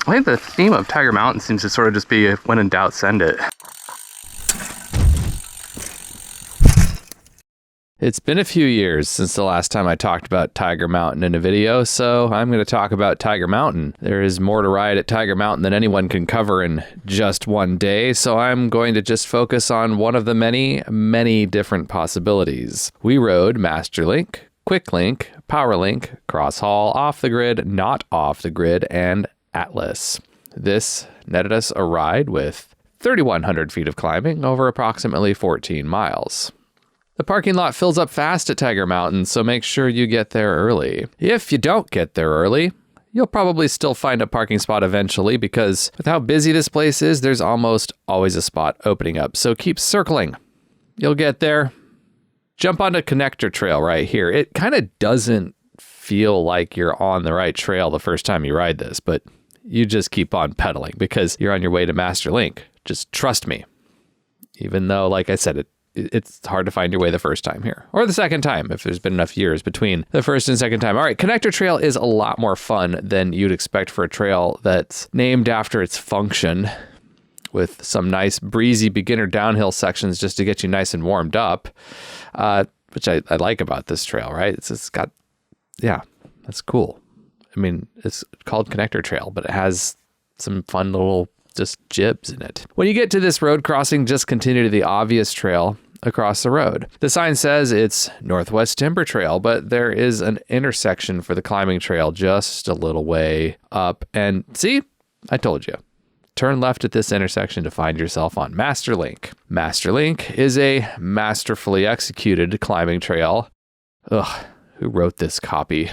I think the theme of Tiger Mountain seems to sort of just be, when in doubt, send it. It's been a few years since the last time I talked about Tiger Mountain in a video, so I'm going to talk about Tiger Mountain. There is more to ride at Tiger Mountain than anyone can cover in just one day, so I'm going to just focus on one of the many, many different possibilities. We rode Masterlink, QuickLink, PowerLink, Crosshaul, Off the Grid, Not Off the Grid, and Atlas. This netted us a ride with 3,100 feet of climbing over approximately 14 miles. The parking lot fills up fast at Tiger Mountain, so make sure you get there early. If you don't get there early, you'll probably still find a parking spot eventually because with how busy this place is, there's almost always a spot opening up, so keep circling. You'll get there. Jump onto Connector Trail right here. It kind of doesn't feel like you're on the right trail the first time you ride this, but you just keep on pedaling because you're on your way to Masterlink. Just trust me. Even though, like I said, it's hard to find your way the first time here, or the second time if there's been enough years between the first and second time. All right, Connector Trail is a lot more fun than you'd expect for a trail that's named after its function, with some nice breezy beginner downhill sections just to get you nice and warmed up, which I like about this trail, right? It's got, yeah, that's cool. I mean, it's called Connector Trail, but it has some fun little just jibs in it. When you get to this road crossing, just continue to the obvious trail across the road. The sign says it's Northwest Timber Trail, but there is an intersection for the climbing trail just a little way up. And see, I told you. Turn left at this intersection to find yourself on Masterlink. Masterlink is a masterfully executed climbing trail. Ugh, who wrote this copy?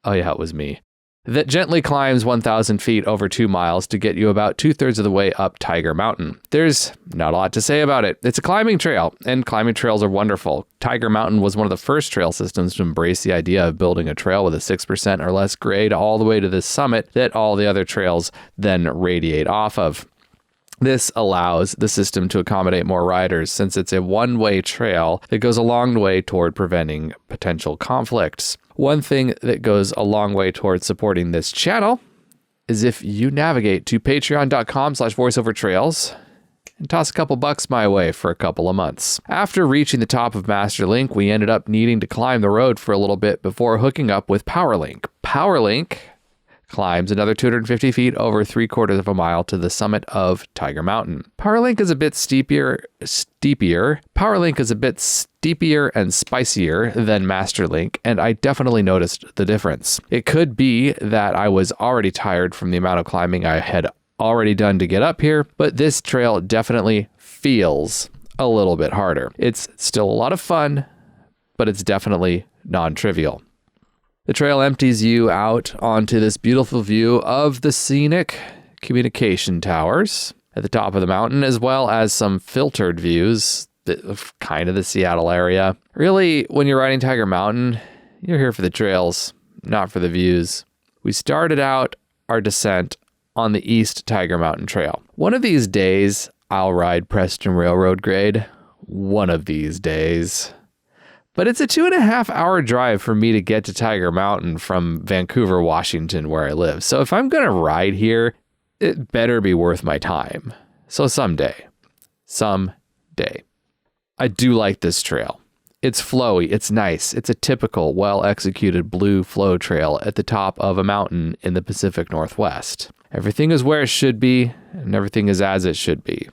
Oh yeah, it was me. That gently climbs 1,000 feet over 2 miles to get you about 2/3 of the way up Tiger Mountain. There's not a lot to say about it. It's a climbing trail, and climbing trails are wonderful. Tiger Mountain was one of the first trail systems to embrace the idea of building a trail with a 6% or less grade all the way to the summit that all the other trails then radiate off of. This allows the system to accommodate more riders since it's a one-way trail that goes a long way toward preventing potential conflicts. One thing that goes a long way towards supporting this channel is if you navigate to patreon.com/voiceovertrails and toss a couple bucks my way for a couple of months. After reaching the top of Masterlink, we ended up needing to climb the road for a little bit before hooking up with PowerLink. PowerLink climbs another 250 feet over 3/4 of a mile to the summit of Tiger Mountain. PowerLink is a bit steepier. PowerLink is a bit steepier and spicier than Masterlink, and I definitely noticed the difference. It could be that I was already tired from the amount of climbing I had already done to get up here, but this trail definitely feels a little bit harder. It's still a lot of fun, but it's definitely non-trivial. The trail empties you out onto this beautiful view of the scenic communication towers at the top of the mountain, as well as some filtered views of kind of the Seattle area. Really, when you're riding Tiger Mountain, you're here for the trails, not for the views. We started out our descent on the East Tiger Mountain Trail. One of these days, I'll ride Preston Railroad grade. One of these days. But it's a 2.5-hour drive for me to get to Tiger Mountain from Vancouver, Washington, where I live. So if I'm going to ride here, it better be worth my time. So someday. I do like this trail. It's flowy, it's nice. It's a typical, well-executed blue flow trail at the top of a mountain in the Pacific Northwest. Everything is where it should be, and everything is as it should be.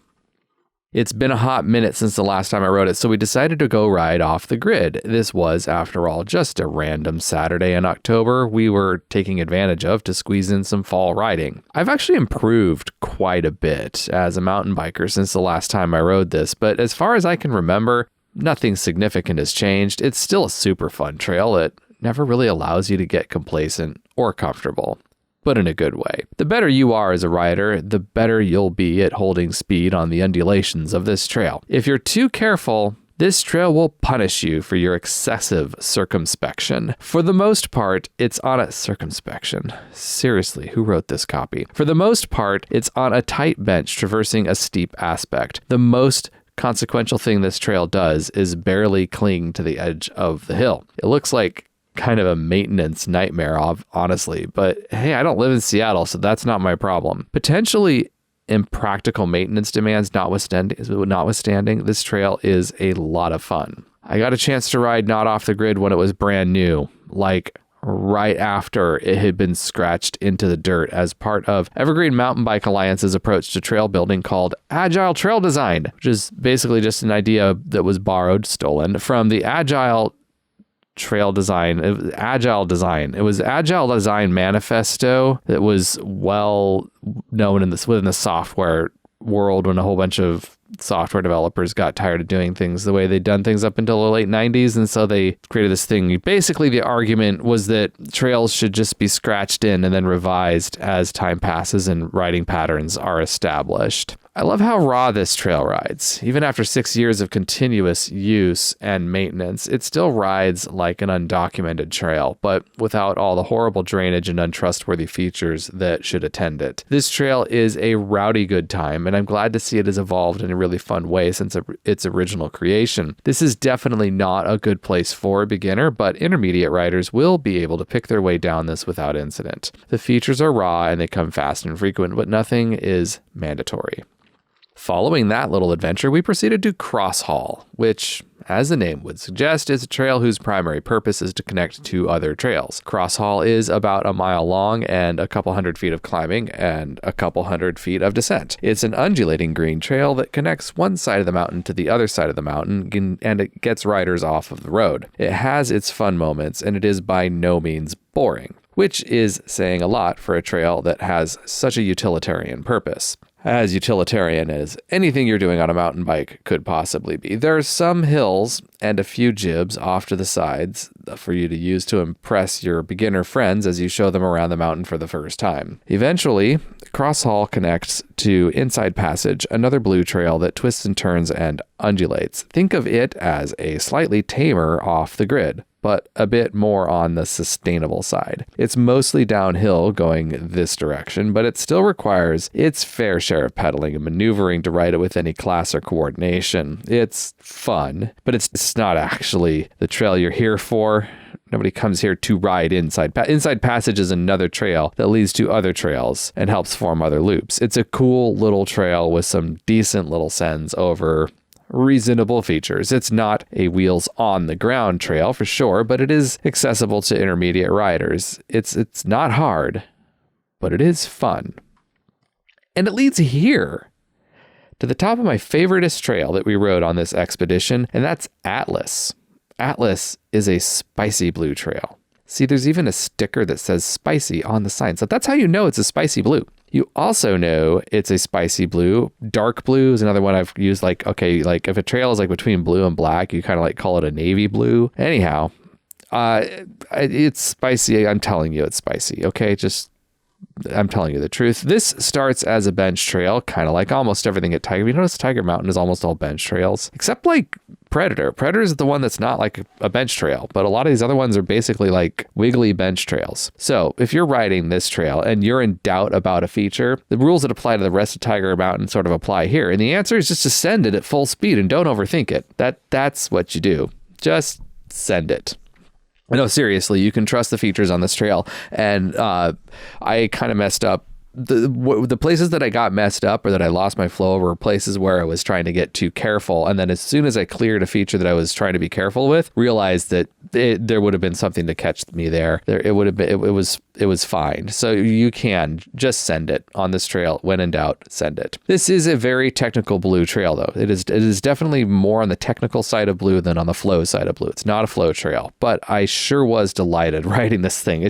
It's been a hot minute since the last time I rode it, so we decided to go ride Off the Grid. This was, after all, just a random Saturday in October we were taking advantage of to squeeze in some fall riding. I've actually improved quite a bit as a mountain biker since the last time I rode this, but as far as I can remember, nothing significant has changed. It's still a super fun trail that never really allows you to get complacent or comfortable, but in a good way. The better you are as a rider, the better you'll be at holding speed on the undulations of this trail. If you're too careful, this trail will punish you for your excessive circumspection. For the most part, it's on a circumspection. Seriously, who wrote this copy? For the most part, it's on a tight bench traversing a steep aspect. The most consequential thing this trail does is barely cling to the edge of the hill. It looks like kind of a maintenance nightmare, honestly. But hey, I don't live in Seattle, so that's not my problem. Potentially impractical maintenance demands notwithstanding, this trail is a lot of fun. I got a chance to ride Not Off the Grid when it was brand new, like right after it had been scratched into the dirt as part of Evergreen Mountain Bike Alliance's approach to trail building called Agile Trail Design, which is basically just an idea that was stolen from the Agile Trail Design. It was Agile Design. It was Agile Design Manifesto that was well known within the software world when a whole bunch of software developers got tired of doing things the way they'd done things up until the late 90s. And so they created this thing. Basically, the argument was that trails should just be scratched in and then revised as time passes and riding patterns are established. I love how raw this trail rides. Even after 6 years of continuous use and maintenance, it still rides like an undocumented trail, but without all the horrible drainage and untrustworthy features that should attend it. This trail is a rowdy good time, and I'm glad to see it has evolved in a really fun way since its original creation. This is definitely not a good place for a beginner, but intermediate riders will be able to pick their way down this without incident. The features are raw and they come fast and frequent, but nothing is mandatory. Following that little adventure, we proceeded to Cross Hall, which, as the name would suggest, is a trail whose primary purpose is to connect to other trails. Cross Hall is about a mile long and a couple hundred feet of climbing and a couple hundred feet of descent. It's an undulating green trail that connects one side of the mountain to the other side of the mountain, and it gets riders off of the road. It has its fun moments, and it is by no means boring, which is saying a lot for a trail that has such a utilitarian purpose. As utilitarian as anything you're doing on a mountain bike could possibly be. There are some hills and a few jibs off to the sides for you to use to impress your beginner friends as you show them around the mountain for the first time. Eventually, Cross Hall connects to Inside Passage, another blue trail that twists and turns and undulates. Think of it as a slightly tamer off the grid, but a bit more on the sustainable side. It's mostly downhill going this direction, but it still requires its fair share of pedaling and maneuvering to ride it with any class or coordination. It's fun, but it's not actually the trail you're here for. Nobody comes here to ride Inside Passage is another trail that leads to other trails and helps form other loops. It's a cool little trail with some decent little sends over reasonable features. It's not a wheels on the ground trail for sure, but it is accessible to intermediate riders. It's not hard, but it is fun. And it leads here to the top of my favoriteest trail that we rode on this expedition, and that's Atlas. Atlas is a spicy blue trail. See, there's even a sticker that says spicy on the sign. So that's how you know it's a spicy blue. You also know it's a spicy blue. Dark blue is another one I've used. Like if a trail is like between blue and black, you kind of like call it a navy blue. Anyhow, it's spicy. I'm telling you, it's spicy. Okay, I'm telling you the truth. This starts as a bench trail, kind of like almost everything at Tiger. You notice Tiger Mountain is almost all bench trails, except like Predator. Predator is the one that's not like a bench trail, but a lot of these other ones are basically like wiggly bench trails. So if you're riding this trail and you're in doubt about a feature, the rules that apply to the rest of Tiger Mountain sort of apply here. And the answer is just to send it at full speed and don't overthink it. That's what you do. Just send it. No, seriously, you can trust the features on this trail. And I kind of messed up. The places that I got messed up or that I lost my flow were places where I was trying to get too careful. And then as soon as I cleared a feature that I was trying to be careful with, realized that there would have been something to catch me there. It would have been, it was fine. So you can just send it on this trail. When in doubt, send it. This is a very technical blue trail though. It is definitely more on the technical side of blue than on the flow side of blue. It's not a flow trail, but I sure was delighted riding this thing.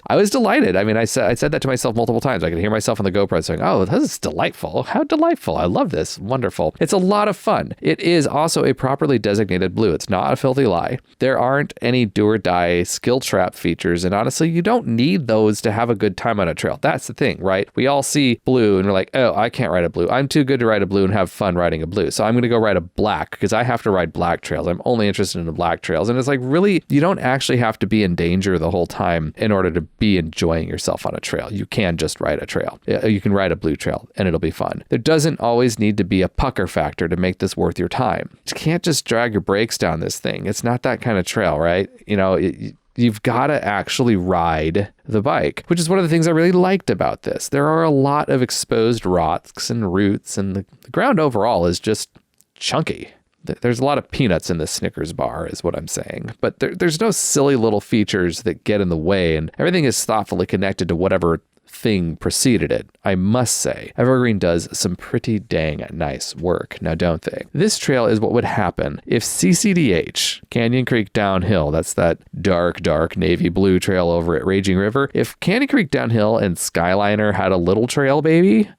I was delighted. I mean, I said that to myself multiple times. I could hear myself on the GoPro saying, oh, this is delightful. How delightful. I love this. Wonderful. It's a lot of fun. It is also a properly designated blue. It's not a filthy lie. There aren't any do or die skill trap features. And honestly, you don't need those to have a good time on a trail. That's the thing, right? We all see blue and we're like, oh, I can't ride a blue. I'm too good to ride a blue and have fun riding a blue. So I'm going to go ride a black because I have to ride black trails. I'm only interested in the black trails. And it's like, really, you don't actually have to be in danger the whole time in order to be enjoying yourself on a trail. You can just ride a trail. You can ride a blue trail and it'll be fun. There doesn't always need to be a pucker factor to make this worth your time. You can't just drag your brakes down this thing. It's not that kind of trail, right? You You've got to actually ride the bike, which is one of the things I really liked about this. There are a lot of exposed rocks and roots, and the ground overall is just chunky. There's a lot of peanuts in this Snickers bar is what I'm saying, but there's no silly little features that get in the way, and everything is thoughtfully connected to whatever thing preceded it. I must say, Evergreen does some pretty dang nice work, now don't they? This trail is what would happen if CCDH, Canyon Creek Downhill, that's that dark navy blue trail over at Raging River, if Canyon Creek Downhill and Skyliner had a little trail baby,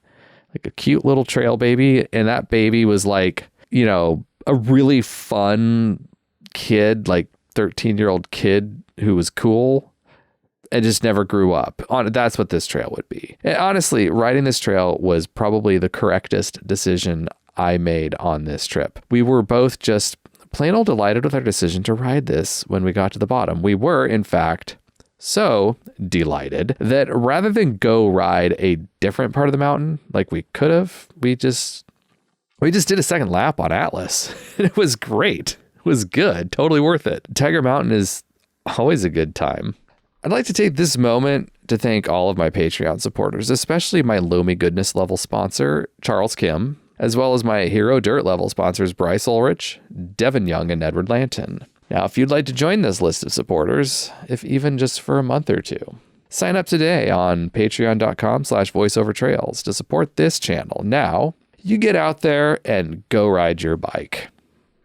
like a cute little trail baby, and that baby was like, you know, a really fun kid, like 13-year-old kid who was cool and just never grew up. That's what this trail would be. And honestly, riding this trail was probably the correctest decision I made on this trip. We were both just plain old delighted with our decision to ride this when we got to the bottom. We were, in fact, so delighted that rather than go ride a different part of the mountain like we could have, we just did a second lap on Atlas. It was great. It was good. Totally worth it. Tiger Mountain is always a good time. I'd like to take this moment to thank all of my Patreon supporters, especially my Loamy Goodness level sponsor, Charles Kim, as well as my Hero Dirt level sponsors, Bryce Ulrich, Devin Young, and Edward Lanton. Now, if you'd like to join this list of supporters, if even just for a month or two, sign up today on patreon.com/voiceovertrails to support this channel. Now, you get out there and go ride your bike.